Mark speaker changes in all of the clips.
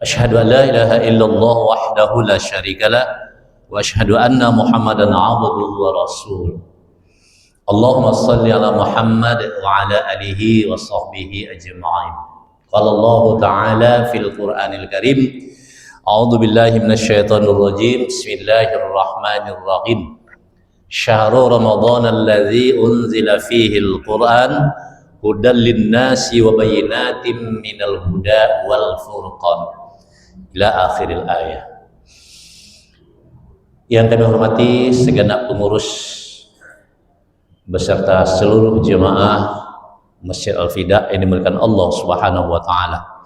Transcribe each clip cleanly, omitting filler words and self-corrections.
Speaker 1: Asyhadu an la ilaha illallah wahdahu la syarika lah wa asyhadu anna Muhammadan abduhu wa rasuluh. Allahumma salli ala Muhammad wa ala alihi wa sahbihi ajma'in. Qala Allah Ta'ala fil Qur'anil Karim. A'udzu billahi minasyaitonir rajim. Bismillahirrahmanirrahim. Syahrul Ramadan alladzi unzila fihi al-Qur'an hudan lin-nasi wa bayyinatin minal huda wal furqan. Ila akhiril ayat. Yang kami hormati segenap pengurus beserta seluruh jemaah Masjid Al-Fida yang dimuliakan Allah Subhanahu wa taala.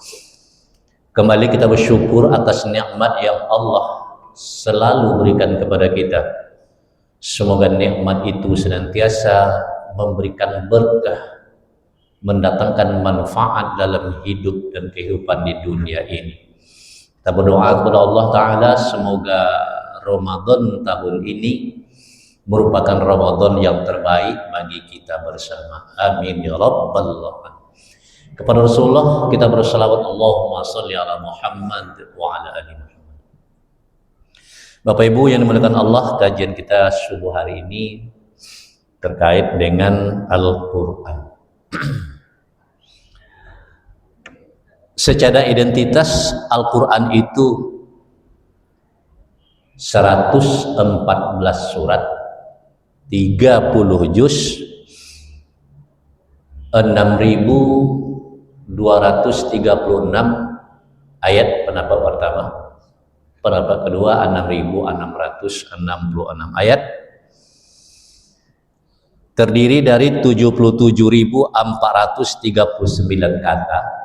Speaker 1: Kembali kita bersyukur atas nikmat yang Allah selalu berikan kepada kita. Semoga nikmat itu senantiasa memberikan berkah, mendatangkan manfaat dalam hidup dan kehidupan di dunia ini. Kita berdoa kepada Allah Ta'ala semoga Ramadan tahun ini merupakan Ramadan yang terbaik bagi kita bersama. Amin ya Rabbal Alamin. Kepada Rasulullah kita bersalawat, Allahumma salli ala Muhammad wa ala ali Muhammad. Bapak Ibu yang dimuliakan Allah, kajian kita subuh hari ini terkait dengan Al-Quran. Secara identitas Al-Quran itu 114 surat, 30 juz, 6.236 ayat pendapat pertama. Pendapat kedua 6.666 ayat. Terdiri dari 77.439 kata,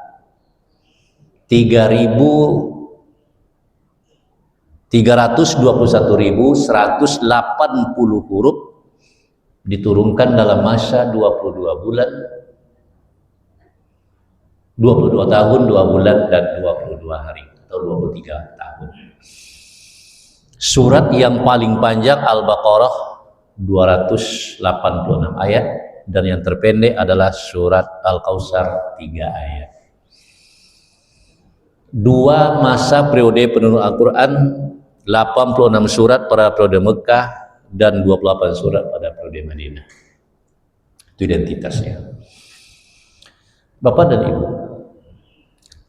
Speaker 1: 321.180 huruf, diturunkan dalam masa 22 bulan, 22 tahun, 2 bulan, dan 22 hari atau 23 tahun. Surat yang paling panjang Al-Baqarah 286 ayat, dan yang terpendek adalah surat Al-Kautsar 3 ayat. Dua masa periode penurunan Al-Quran, 86 surat pada periode Mekah dan 28 surat pada periode Madinah. Itu identitasnya. Bapak dan Ibu,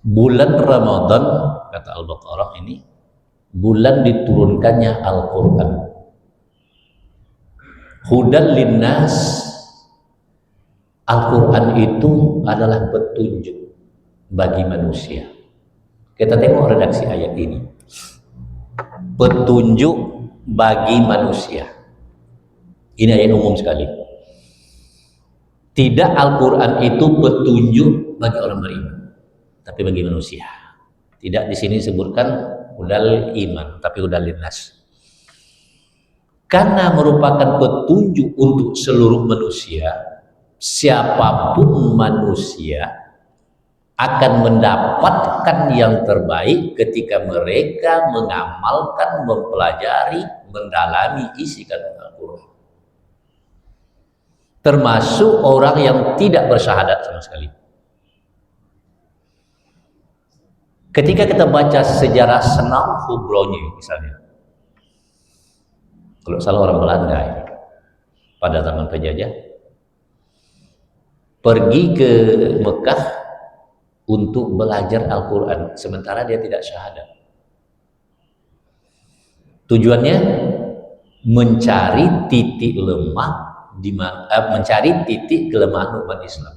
Speaker 1: bulan Ramadan, kata Al-Baqarah ini, bulan diturunkannya Al-Quran. Hudan linnas, Al-Quran itu adalah petunjuk bagi manusia. Kita tengok redaksi ayat ini. Petunjuk bagi manusia. Ini ayat umum sekali. Tidak Al-Quran itu petunjuk bagi orang beriman, tapi bagi manusia. Tidak di sini disebutkan hudal iman, tapi hudal linnas. Karena merupakan petunjuk untuk seluruh manusia, siapapun manusia akan mendapatkan yang terbaik ketika mereka mengamalkan, mempelajari, mendalami isi kandungan Al-Quran. Termasuk orang yang tidak bersyahadat sama sekali. Ketika kita baca sejarah Senam Hubronyi misalnya, kalau salah orang Belanda ini, pada zaman penjajah, pergi ke Mekah untuk belajar Al-Quran, sementara dia tidak syahadat. Tujuannya mencari titik lemah, mencari titik kelemahan umat Islam.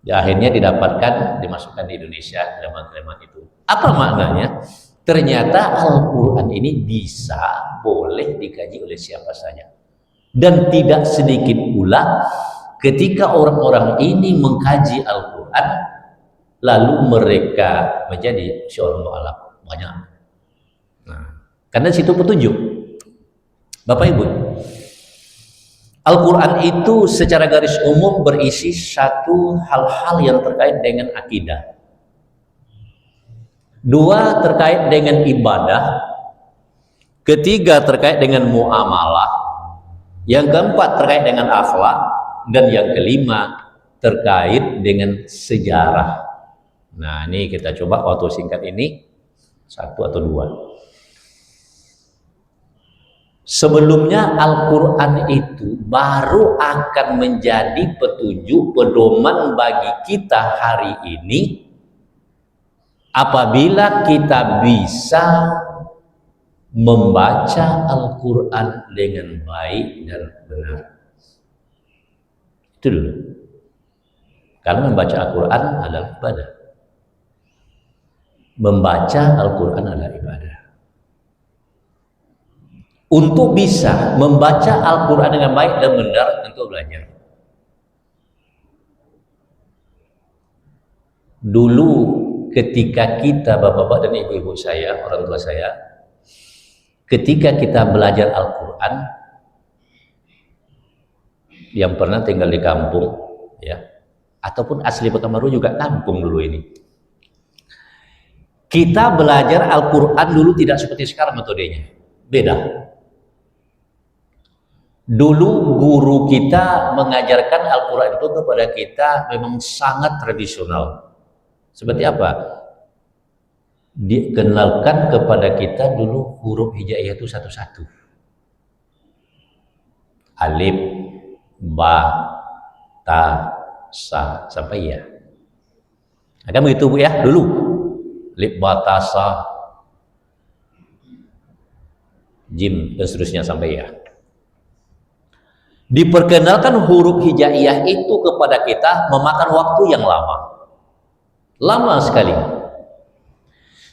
Speaker 1: Ya, akhirnya didapatkan, dimasukkan di Indonesia kelemahan-kelemahan itu. Apa maknanya? Ternyata Al-Quran ini bisa, boleh dikaji oleh siapa saja. Dan tidak sedikit pula ketika orang-orang ini mengkaji Al-Quran, lalu mereka menjadi seorang mu'alaf. Banyak. Nah, karena situ petunjuk. Bapak Ibu, Al-Quran itu secara garis umum berisi satu hal-hal yang terkait dengan akidah. Dua terkait dengan ibadah. Ketiga terkait dengan muamalah. Yang keempat terkait dengan akhlak. Dan yang kelima terkait dengan sejarah. Nah, ini kita coba waktu singkat ini 1 atau 2. Sebelumnya Al-Quran itu baru akan menjadi petunjuk pedoman bagi kita hari ini apabila kita bisa membaca Al-Quran dengan baik dan benar. Itu dulu. Karena membaca Al-Quran adalah ibadah. Membaca Al-Quran adalah ibadah. Untuk bisa membaca Al-Quran dengan baik dan benar, tentu belajar. Dulu ketika kita, bapak-bapak dan ibu-ibu saya, orang tua saya, ketika kita belajar Al-Quran, yang pernah tinggal di kampung, ya, ataupun asli Pekanbaru juga kampung dulu ini. Kita belajar Al-Quran dulu tidak seperti sekarang metodenya, beda. Dulu guru kita mengajarkan Al-Quran itu kepada kita memang sangat tradisional. Seperti apa? Dikenalkan kepada kita dulu huruf hijaiyah itu satu-satu. Alif, ba, ta, sa, sampai ya. Akan begitu Bu ya dulu. Alif, ba, ta, sa, jim dan seterusnya sampai ya. Diperkenalkan huruf hijaiyah itu kepada kita memakan waktu yang lama sekali.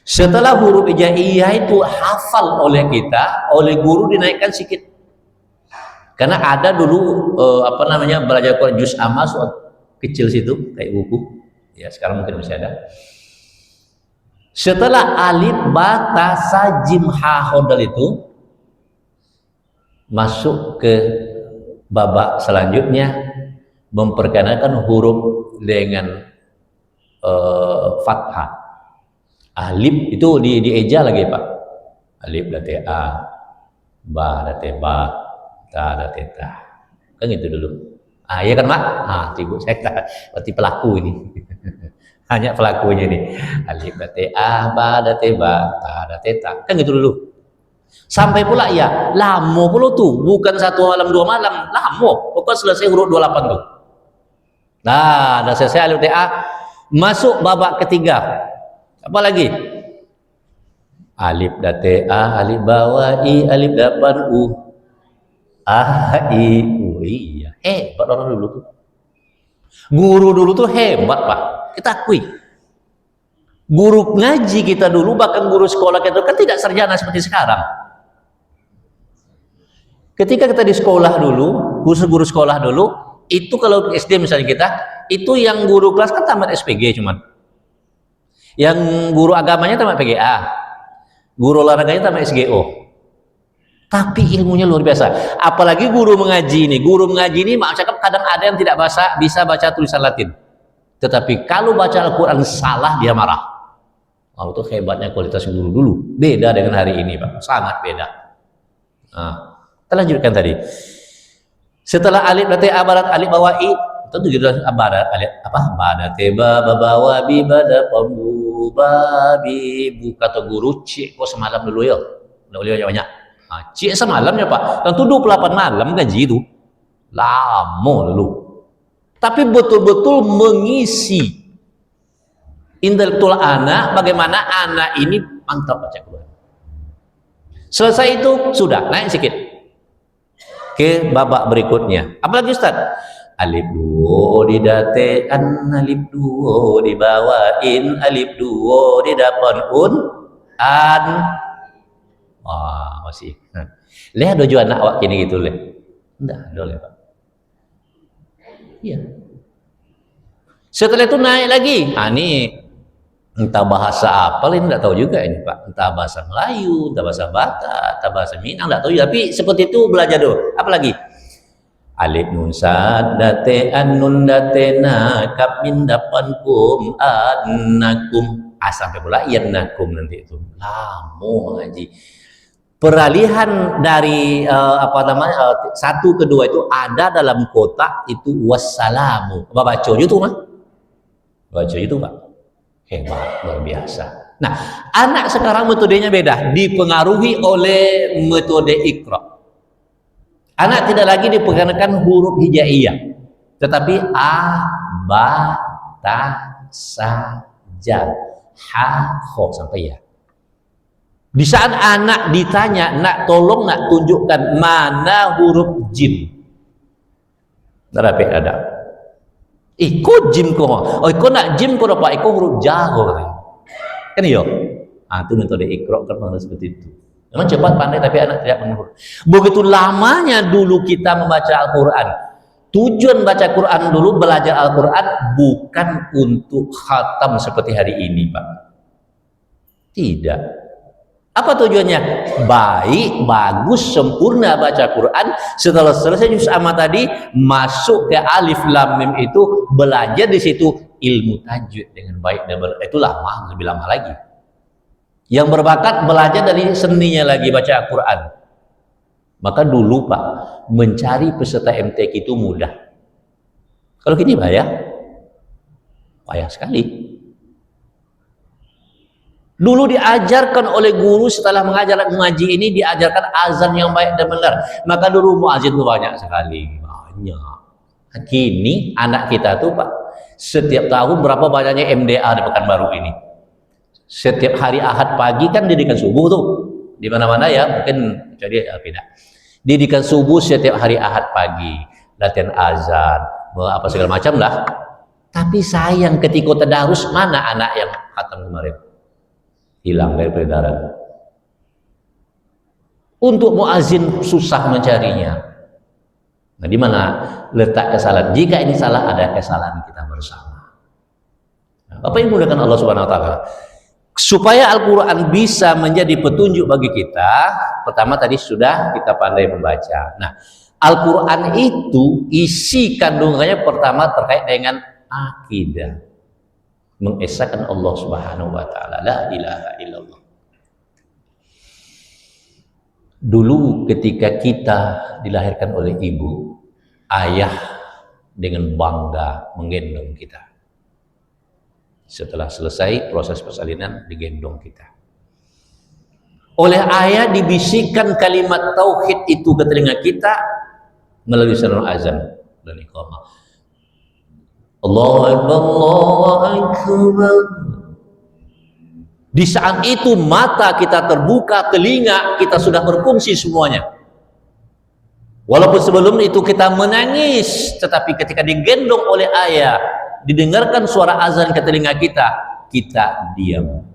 Speaker 1: Setelah huruf hijaiyah itu hafal oleh kita, oleh guru dinaikkan sedikit. Karena ada dulu belajar Quran juz amma kecil situ kayak buku. Ya, sekarang mungkin masih ada. Setelah alif, ba, ta, sa, jim, ha, hodal itu masuk ke babak selanjutnya, memperkenalkan huruf dengan fathah. Alif itu dieja lagi Pak. Alif date a, ba date ba, ta date ta. Kan itu dulu. Iya kan Mak? Ibu saya berarti pelaku ini. Hanya pelakunya nih. Alif date a, ba date ba, ta date ta. Kan gitu dulu. Sampai pula ya, lama pula tuh, bukan 1 malam 2 malam, lama. Pokoknya selesai huruf 28 tuh. Nah, udah selesai alif ta, masuk babak ketiga. Apa lagi? Alif date a, alif bawa i, alif dapan u, a, i, u. Iya, hebat orang dulu tuh. Guru dulu tuh hebat Pak, kita akui. Guru ngaji kita dulu, bahkan guru sekolah kita kan tidak sarjana seperti sekarang. Ketika kita di sekolah dulu, guru sekolah dulu, itu kalau SD misalnya kita, itu yang guru kelas kan tamat SPG cuman. Yang guru agamanya tamat PGA, guru olahraganya tamat SGO. Tapi ilmunya luar biasa. Apalagi guru mengaji ini. Guru mengaji ini, maaf cakap, kadang ada yang tidak bisa baca tulisan Latin. Tetapi kalau baca Al-Quran salah, dia marah. Oh, itu hebatnya kualitas guru dulu. Beda dengan hari ini Pak, sangat beda. Nah, kita lanjutkan tadi. Setelah alif berarti abarat alif bawa i, tentu juga abarat alif apa? Badate ba bawa bi bada pambu babi bu, kata guru cik kok semalam dulu ya. Enggak boleh banyak-banyak. Cik semalamnya Pak. Tentu 28 malam gaji itu. Lama dulu. Tapi betul-betul mengisi intelektual anak, bagaimana anak ini mantap baca Quran. Selesai itu sudah naik sedikit ke babak berikutnya. Apalagi Ustaz? Alif duo didatean, alif duo dibawain, alif duo di depan an. Wah, masih. Lihat dojo anak awak kini gitu leh. Enggak, boleh Pak. Iya. Setelah itu naik lagi. Ini entah bahasa apa lain enggak tahu juga ini Pak. Entah bahasa Melayu, entah bahasa Batak, entah bahasa Minang enggak tahu. Tapi seperti itu belajar dulu. Apalagi? Alif nun sad date an nun date na kap min dapan kum annakum. Sampai pula yannakum nanti itu. Lama mengaji. Peralihan dari satu ke dua itu ada dalam kotak itu wassalamu. Baca itu mah. Baca itu Pak. Hebat, luar biasa. Nah, anak sekarang metodenya beda, dipengaruhi oleh metode Iqra. Anak tidak lagi dipegankan huruf hijaiyah, tetapi a, ba, ta, sa, ja, ha, ho sampai ya. Di saat anak ditanya, nak tolong nak tunjukkan mana huruf jim. Narape ada. Iko jim ko. Oh, iko nak jim ko apa? Iko huruf ja ko. Kan yo. Ah, itu metode Iqra kan seperti itu. Memang cepat pandai tapi anak tidak menurut. Begitu lamanya dulu kita membaca Al-Quran. Tujuan baca Quran dulu, belajar Al-Quran bukan untuk khatam seperti hari ini, Pak. Tidak. Apa tujuannya? Baik, bagus, sempurna baca Quran. Setelah selesai juz amma tadi, masuk ke alif lam mim itu, belajar di situ ilmu tajwid dengan baik dan itu lama, lebih lama lagi. Yang berbakat belajar dari seninya lagi baca Al-Quran. Maka dulu Pak, mencari peserta MTQ itu mudah. Kalau gini payah sekali. Dulu diajarkan oleh guru setelah mengaji ini, diajarkan azan yang baik dan benar. Maka dulu muazin itu banyak sekali. Banyak. Kini anak kita tuh Pak, setiap tahun berapa banyaknya MDA di Pekanbaru ini. Setiap hari Ahad pagi kan didikan subuh tuh. Di mana-mana ya, mungkin jadi tidak. Didikan subuh setiap hari Ahad pagi, latihan azan, apa segala macam lah. Tapi sayang ketika tadarus, mana anak yang khatam kemarin? Hilang dari peredaran. Untuk muazin susah mencarinya. Nah, di mana letak kesalahan? Jika ini salah, ada kesalahan kita bersama. Apa yang dimudahkan Allah Subhanahu Wa Taala? Supaya Al-Quran bisa menjadi petunjuk bagi kita, pertama tadi sudah kita pandai membaca. Nah, Al-Quran itu isi kandungannya pertama terkait dengan akidah, mengesahkan Allah Subhanahu Wa Taala, la ilaha illallah. Dulu ketika kita dilahirkan oleh ibu, ayah dengan bangga menggendong kita. Setelah selesai proses persalinan, digendong kita. Oleh ayah dibisikkan kalimat tauhid itu ke telinga kita melalui saluran azan dan iqamah. Allahu Akbar, Allahu Akbar. Di saat itu mata kita terbuka, telinga kita sudah berfungsi semuanya. Walaupun sebelum itu kita menangis, tetapi ketika digendong oleh ayah, didengarkan suara azan ke telinga kita, kita diam.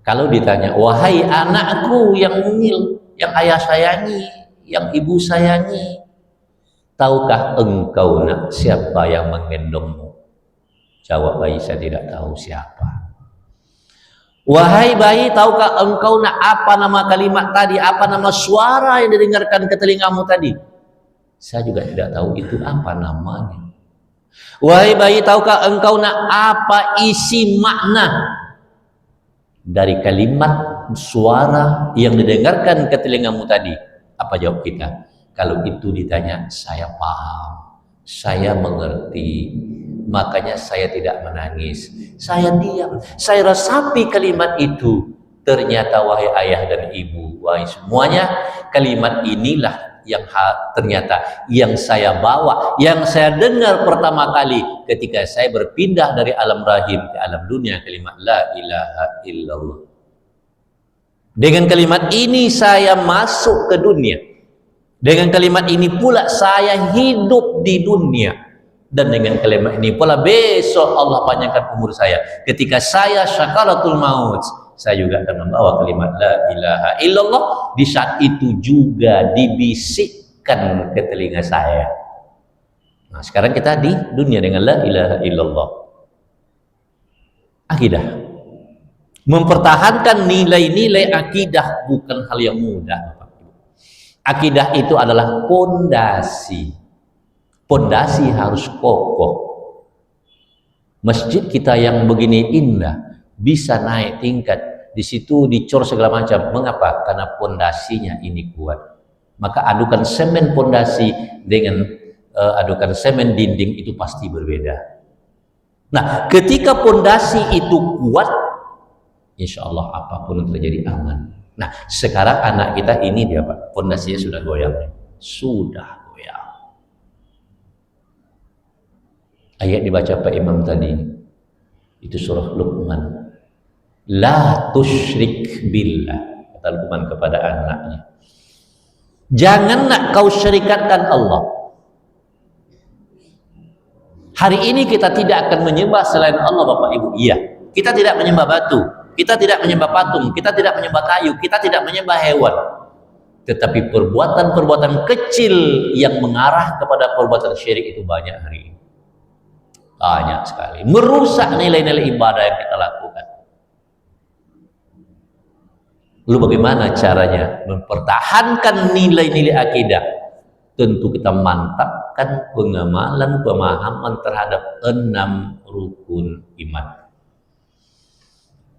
Speaker 1: Kalau ditanya, wahai anakku yang mungil, yang ayah sayangi, yang ibu sayangi, tahukah engkau nak siapa yang menggendongmu? Jawab bayi, saya tidak tahu siapa. Wahai bayi, tahukah engkau nak apa nama kalimat tadi, apa nama suara yang didengarkan ke telingamu tadi? Saya juga tidak tahu itu apa namanya. Wahai bayi, tahukah engkau nak apa isi makna dari kalimat suara yang didengarkan ke telingamu tadi? Apa jawab kita? Kalau itu ditanya, saya paham, saya mengerti, makanya saya tidak menangis, saya diam, saya resapi kalimat itu. Ternyata wahai ayah dan ibu, wahai semuanya, kalimat inilah yang ternyata yang saya bawa, yang saya dengar pertama kali ketika saya berpindah dari alam rahim ke alam dunia, kalimat la ilaha illallah. Dengan kalimat ini saya masuk ke dunia. Dengan kalimat ini pula saya hidup di dunia. Dan dengan kalimat ini pula besok Allah panjangkan umur saya. Ketika saya syakaratul maut, saya juga akan membawa kalimat la ilaha illallah. Di saat itu juga dibisikkan ke telinga saya. Nah, sekarang kita di dunia dengan la ilaha illallah. Akidah. Mempertahankan nilai-nilai akidah bukan hal yang mudah. Akidah itu adalah pondasi. Pondasi harus kokoh. Masjid kita yang begini indah bisa naik tingkat, di situ dicor segala macam. Mengapa? Karena pondasinya ini kuat. Maka adukan semen pondasi dengan adukan semen dinding itu pasti berbeda. Nah, ketika pondasi itu kuat, insya Allah apapun yang terjadi aman. Nah, sekarang anak kita ini dia Pak, pondasinya sudah goyang. Sudah goyang. Ayat dibaca Pak Imam tadi, itu surah Luqman. La tusyrik billah, kata Luqman kepada anaknya. Janganlah kau syirikatkan Allah. Hari ini kita tidak akan menyembah selain Allah Bapak Ibu. Iya, kita tidak menyembah batu, kita tidak menyembah patung, kita tidak menyembah kayu, kita tidak menyembah hewan. Tetapi perbuatan-perbuatan kecil yang mengarah kepada perbuatan syirik itu banyak hari ini. Banyak sekali. Merusak nilai-nilai ibadah yang kita lakukan. Lalu bagaimana caranya mempertahankan nilai-nilai akidah? Tentu kita mantapkan pengamalan, pemahaman terhadap 6 rukun iman.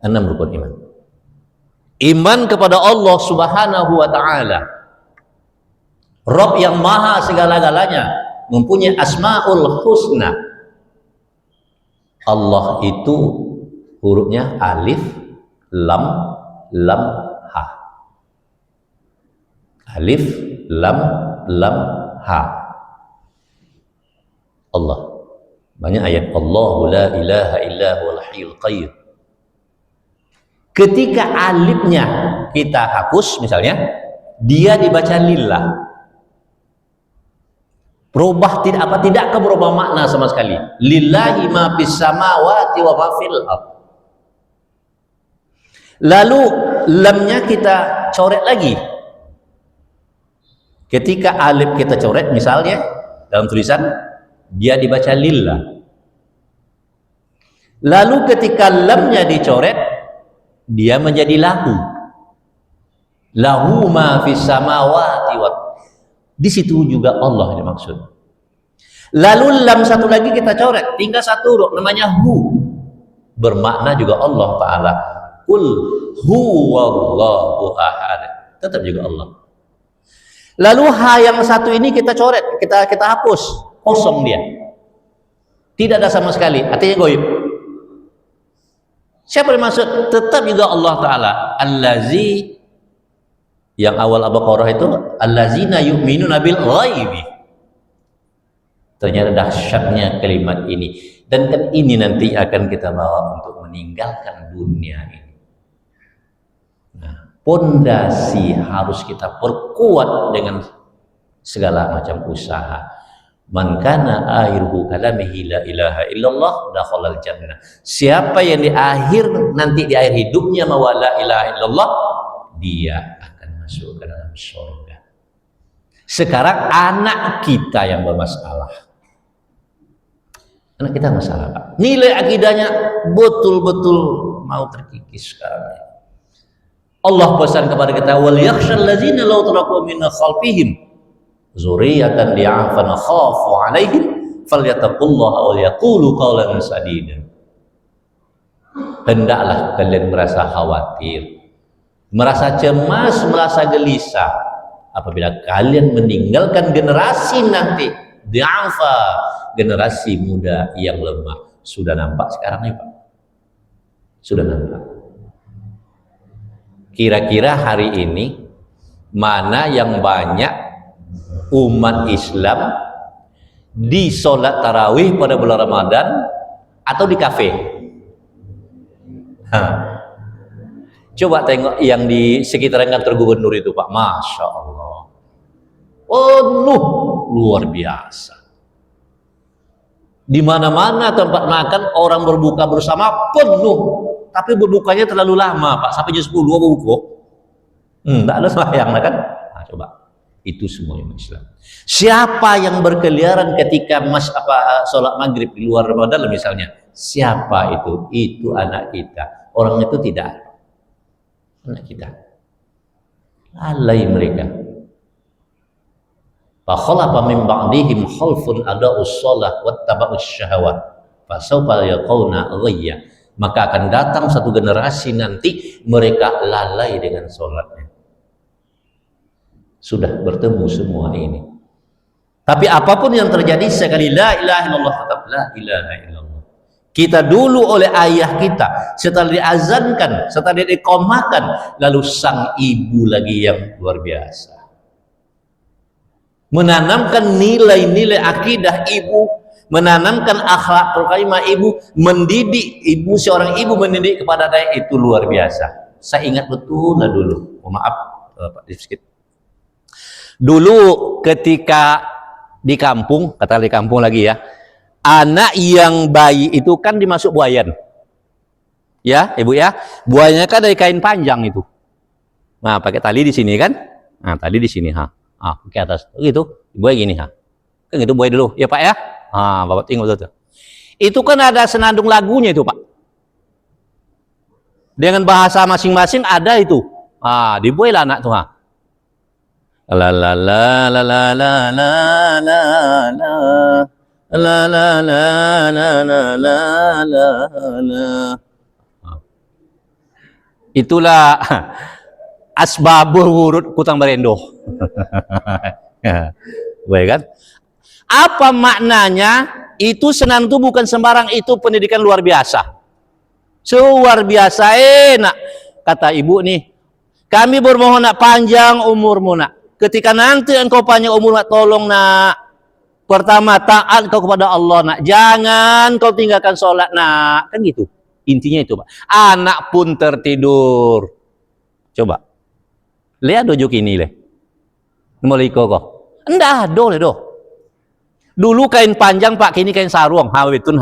Speaker 1: 6 rukun iman. Iman kepada Allah Subhanahu wa ta'ala, Rabb yang maha segala-galanya, mempunyai asmaul husna. Allah itu hurufnya alif, lam, ha. Alif, lam, ha. Allah. Banyak ayat Allahu la ilaha illa huwal hayyul qayyum. Ketika alifnya kita hapus misalnya, dia dibaca lillah. Tidakkah berubah makna sama sekali? Lillahi ma fis samawati wa ma fil ardh. Lalu lamnya kita coret lagi. Ketika alif kita coret misalnya dalam tulisan, dia dibaca lillah. Lalu ketika lamnya dicoret, dia menjadi lahu. Lahu ma fis samawati wa. Di situ juga Allah dimaksud. Lalu lam satu lagi kita coret, tinggal satu huruf namanya hu. Bermakna juga Allah Ta'ala. Qul huwallahu ahad. Tetap juga Allah. Lalu ha yang satu ini kita coret, kita hapus, kosong dia. Tidak ada sama sekali, artinya goib. Siapa yang maksud? Tetap juga Allah Ta'ala. Allazi, yang awal Al-Baqarah itu allazina yu'minuna bil ghaibi. Ternyata dahsyatnya kalimat ini, dan kan ini nanti akan kita bawa untuk meninggalkan dunia ini. Nah, pondasi harus kita perkuat dengan segala macam usaha. Man kana akhiruhu kalamihi la ilaha illallah dakhalal jannah. Siapa yang di akhir hidupnya mawa la ilaha illallah, dia masuk ke dalam surga. Sekarang anak kita yang bermasalah. Anak kita masalah, Pak. Nilai akidahnya betul-betul mau terkikis sekarang. Allah pesan kepada kita, wal yakhshal ladzina law taraku min khalfihim dzurriyyatan di'afan khafu 'alaihim falyattaqullaha wa yaqulu qawlan sadida. Hendaklah kalian merasa khawatir, merasa cemas, merasa gelisah apabila kalian meninggalkan generasi nanti di'afa, generasi muda yang lemah. Sudah nampak sekarang nih Pak, sudah nampak. Kira-kira hari ini mana yang banyak umat Islam di sholat tarawih pada bulan Ramadan atau di kafe? Coba tengok yang di sekitaran kantor gubernur itu Pak, Masya Allah, penuh luar biasa. Di mana-mana tempat makan orang berbuka bersama penuh, tapi berbukanya terlalu lama Pak, sampai jam 10 buka. Tidak ada sembahyang kan? Nah, coba itu semua umat Islam. Siapa yang berkeliaran ketika sholat maghrib di luar Ramadan misalnya? Siapa itu? Itu anak kita. Orang itu tidak. Anak kita lalai mereka. Fa khalafa min ba'dihim khalfun ada'us shalah wattaba'us syahawat fasawfa yaqawna ghayya. Maka akan datang satu generasi nanti mereka lalai dengan sholatnya. Sudah bertemu semua ini. Tapi apapun yang terjadi, sekali la ilaha illallah tetap la ilaha illallah. Kita dulu oleh ayah kita, setelah diazankan, setelah diiqamahkan, lalu sang ibu lagi yang luar biasa. Menanamkan nilai-nilai akidah ibu, menanamkan akhlak karimah ibu, mendidik ibu, seorang ibu mendidik kepada saya itu luar biasa. Saya ingat betul lah dulu. Oh, maaf, Pak, sedikit. Dulu ketika di kampung, kata di kampung lagi ya, anak yang bayi itu kan dimasuk buayan, ya ibu ya, buayanya kan dari kain panjang itu, nah pakai tali di sini kan, nah tali di sini ke atas, gitu, buaya gini kan gitu buaya dulu, ya pak ya, bapak tinggal tuh, itu kan ada senandung lagunya itu pak, dengan bahasa masing-masing ada itu, dibuai lah anak tuh, la la la la la la la la la la la la la la la la la. Itulah asbabul wurud kutang berendo. Baik kan? Apa maknanya? Itu senam itu bukan sembarang, itu pendidikan luar biasa. Luar biasa enak. Kata ibu nih, kami bermohon nak panjang umurmu nak. Ketika nanti engkau panjang umur nak, tolong nak, pertama taat kau kepada Allah nak, jangan kau tinggalkan sholat nak, kan gitu intinya itu pak. Anak pun tertidur, coba lihat dojo kini leh mulai kok enggak do le do dulu kain panjang pak, kini kain sarung hawitun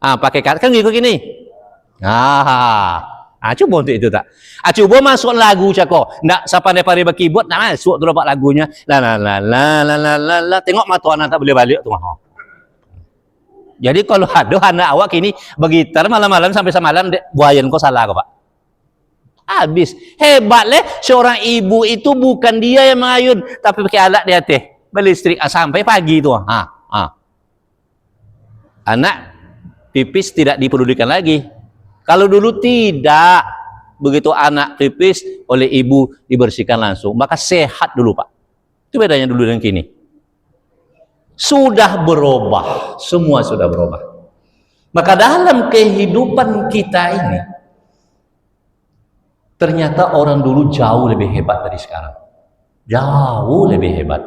Speaker 1: pakai kan gitu gini, coba untuk itu tak, coba masuk lagu cako, ndak sapane-pare keyboard, nak masuk tu dapat lagunya, la, tengok mata anak tak boleh balik tu. Jadi kalau ada anak awak ini bergitar malam-malam sampai semalam, buayan kok salah kok pak. Habis hebat leh, seorang ibu itu bukan dia yang mengayun, tapi pakai alat dia teh, berlistrik sampai pagi tu. Anak pipis tidak dipedulikan lagi. Kalau dulu tidak, begitu anak pipis oleh ibu dibersihkan langsung, maka sehat dulu pak. Itu bedanya dulu dan kini. Sudah berubah, semua sudah berubah. Maka dalam kehidupan kita ini, ternyata orang dulu jauh lebih hebat dari sekarang. Jauh lebih hebat.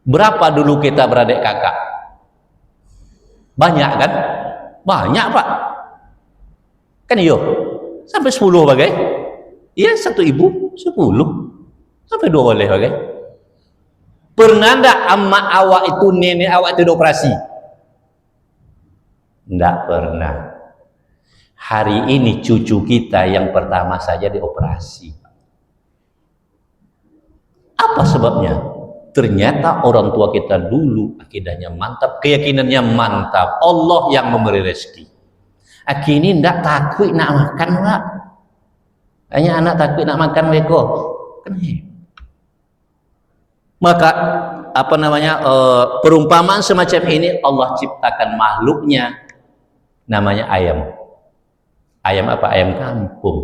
Speaker 1: Berapa dulu kita beradik kakak? Banyak kan? Banyak pak. Kan iyo, sampai 10 bagai. Iya, satu ibu 10 sampai 2 boleh bagai. Pernah enggak emak awak itu, nenek awak itu dioperasi? Enggak pernah. Hari ini cucu kita yang pertama saja dioperasi. Apa sebabnya? Ternyata orang tua kita dulu akidahnya mantap, keyakinannya mantap, Allah yang memberi rezeki. Kini enggak takut nak makan pak. Hanya anak takut nak makan weko. Kan maka apa namanya, perumpamaan semacam ini Allah ciptakan makhluknya namanya ayam. Ayam apa? Ayam kampung.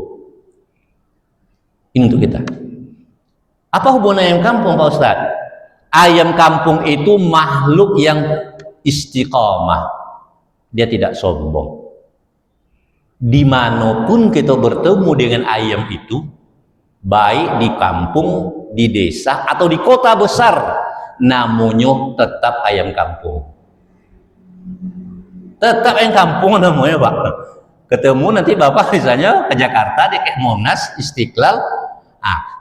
Speaker 1: Ini untuk kita. Apa hubungan ayam kampung Pak Ustaz? Ayam kampung itu makhluk yang istiqamah. Dia tidak sombong. Dimanapun kita bertemu dengan ayam itu, baik di kampung, di desa, atau di kota besar, namanya tetap ayam kampung. Tetap ayam kampung namanya Pak. Ketemu nanti Bapak misalnya ke Jakarta, di Monas, Istiqlal,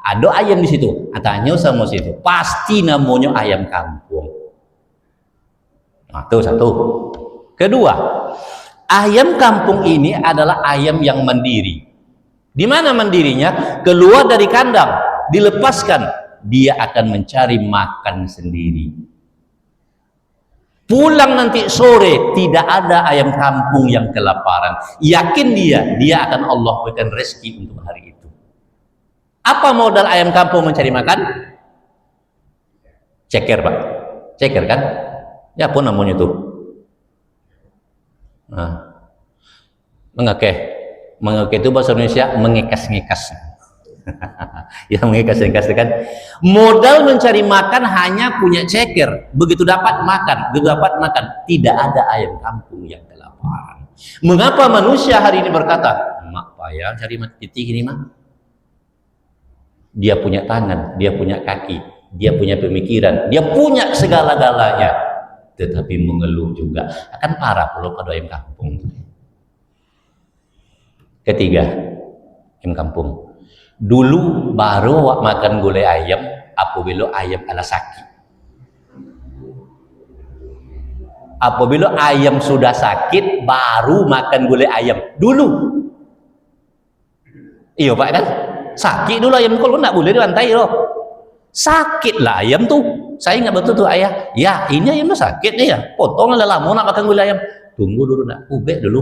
Speaker 1: ada ayam di situ, tanya sama situ, pasti namanya ayam kampung. Nah, itu satu. Kedua, ayam kampung ini adalah ayam yang mandiri. Di mana mandirinya? Keluar dari kandang, dilepaskan, dia akan mencari makan sendiri. Pulang nanti sore, tidak ada ayam kampung yang kelaparan. Yakin dia akan Allah berikan rezeki untuk hari itu. Apa modal ayam kampung mencari makan? Ceker Pak, ceker kan? Ya apa namanya tuh? Mengekeh itu bahasa Indonesia mengekas-ngekas. Yang mengikas-ikaskan modal mencari makan hanya punya ceker. Begitu dapat makan, tidak ada ayam kampung yang kelaparan. Mengapa manusia hari ini berkata, mak payah cari titik ini mah? Dia punya tangan, dia punya kaki, dia punya pemikiran, dia punya segala-galanya, tetapi mengeluh juga. Akan parah kalau pada ayam kampung. Ketiga, ayam kampung. Dulu baru awak makan gulai ayam apabila ayam ala sakit. Apabila ayam sudah sakit baru makan gulai ayam. Dulu. Iya Pak kan? Sakit dulu ayam kalau enggak boleh dibantai loh. Sakit lah ayam tuh. Saya ingat betul tuh ayah. Ya ini ayam sakit nih ya. Potonglah lama nak makan gulai ayam. Tunggu dulu nak. Ubek dulu.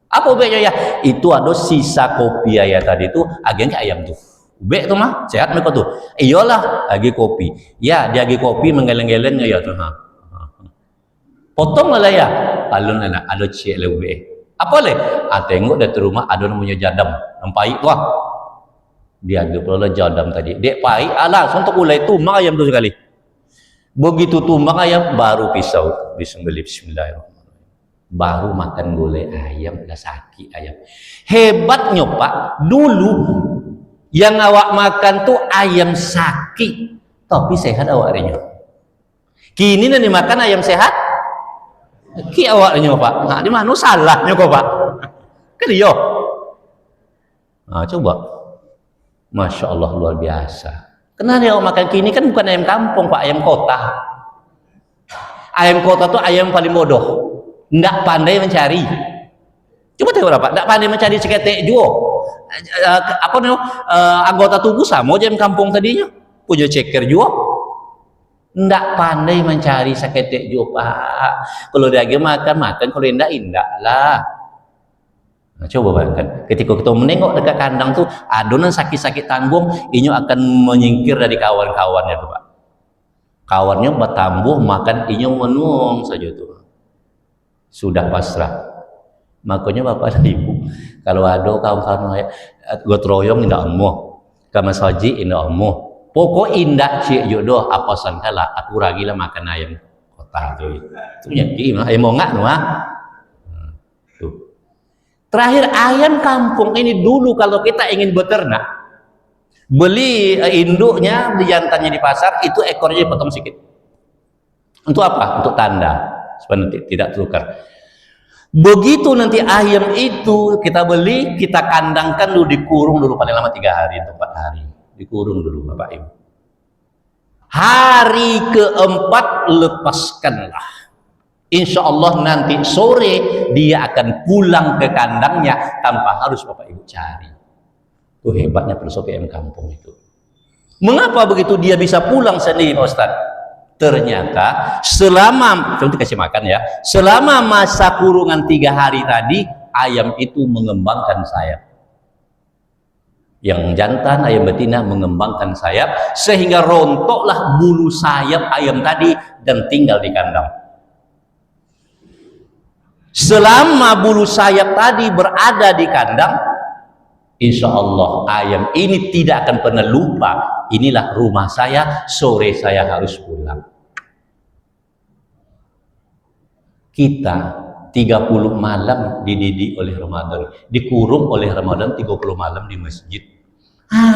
Speaker 1: Apa ubeknya ya? Itu ada sisa kopi ayah tadi itu agen ke ayam tuh. Ubek tuh mah sehat mereka tuh. Iyalah lagi kopi. Ya dia lagi kopi menggeleng-gelengnya ya tuh. Potong lah ya. Alun anak ada cek le ubek. Apa le? Tengok dari rumah ada namanya jadam. Nampai tuh. Dia agak jadam tadi. Dek pai alah untuk ulai tumbang ayam tuh sekali. Begitu tumbang ayam baru pisau disembelih bismillahirrahmanirrahim. Baru makan gulai ayam dah sakit ayam. Hebatnya Pak, dulu yang awak makan tuh ayam sakit tapi sehat awaknya. Kini nanti makan ayam sehat ki awaknya Pak. Nah, di mana salahnya kok Pak? Kan iya. Nah, coba. Masya Allah luar biasa. Kenapa awak makan kini kan bukan ayam kampung Pak, ayam kota. Ayam kota tuh ayam paling bodoh. Nggak pandai mencari. Coba tengok Pak, nggak pandai mencari seketek juga. Anggota tubuh sama aja yang kampung tadinya punya ceker juga. Nggak pandai mencari seketek juga Pak. Kalau dia makan, kalau indah lah. Nah, coba bayangkan, ketika kita menengok dekat kandang tuh adonan sakit-sakit tanggung, inyo akan menyingkir dari kawan-kawannya tuh Pak. Kawannya bertambuh makan inyo menung saja tuh. Sudah pasrah. Makanya Bapak dan Ibu kalau ada kawan-kawan gue teroyong indah amuh kama saji indah amuh pokok indah cik jodoh apa sangkala aku ragilah makan ayam kota tuh itu nyaki ayam mongak tuh. Terakhir ayam kampung ini dulu kalau kita ingin beternak beli induknya beli jantannya di pasar itu ekornya dipotong sedikit. Untuk apa? Untuk tanda supaya tidak tertukar. Begitu nanti ayam itu kita beli, kita kandangkan dulu, dikurung dulu paling lama 3 hari atau 4 hari. Dikurung dulu Bapak Ibu. Hari keempat lepaskanlah. Insya Allah nanti sore dia akan pulang ke kandangnya tanpa harus Bapak Ibu cari. Itu hebatnya filosofi ayam kampung itu. Mengapa begitu dia bisa pulang sendiri Pak Ustaz? Ternyata selama contoh kasih makan ya, selama masa kurungan 3 hari tadi ayam itu mengembangkan sayap. Yang jantan ayam betina mengembangkan sayap sehingga rontoklah bulu sayap ayam tadi dan tinggal di kandang. Selama bulu sayap tadi berada di kandang, insya Allah ayam ini tidak akan pernah lupa, inilah rumah saya, sore saya harus pulang. Kita 30 malam dididik oleh Ramadan, dikurung oleh Ramadan 30 malam di masjid.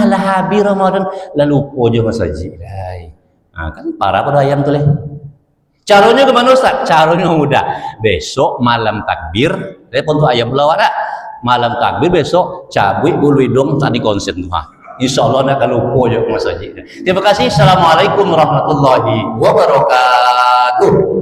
Speaker 1: Lah habis Ramadan lalu pojo masjid. Nah, kan parah pada ayam tuh leh. Caranya kemana Ustaz? Caranya mudah. Besok malam takbir, untuk ayam pelawara. Malam takbir besok cabut bulu hidung tadi konsen tuh. Insya Allah nak lupa je masjid. Terima kasih. Assalamualaikum warahmatullahi wabarakatuh.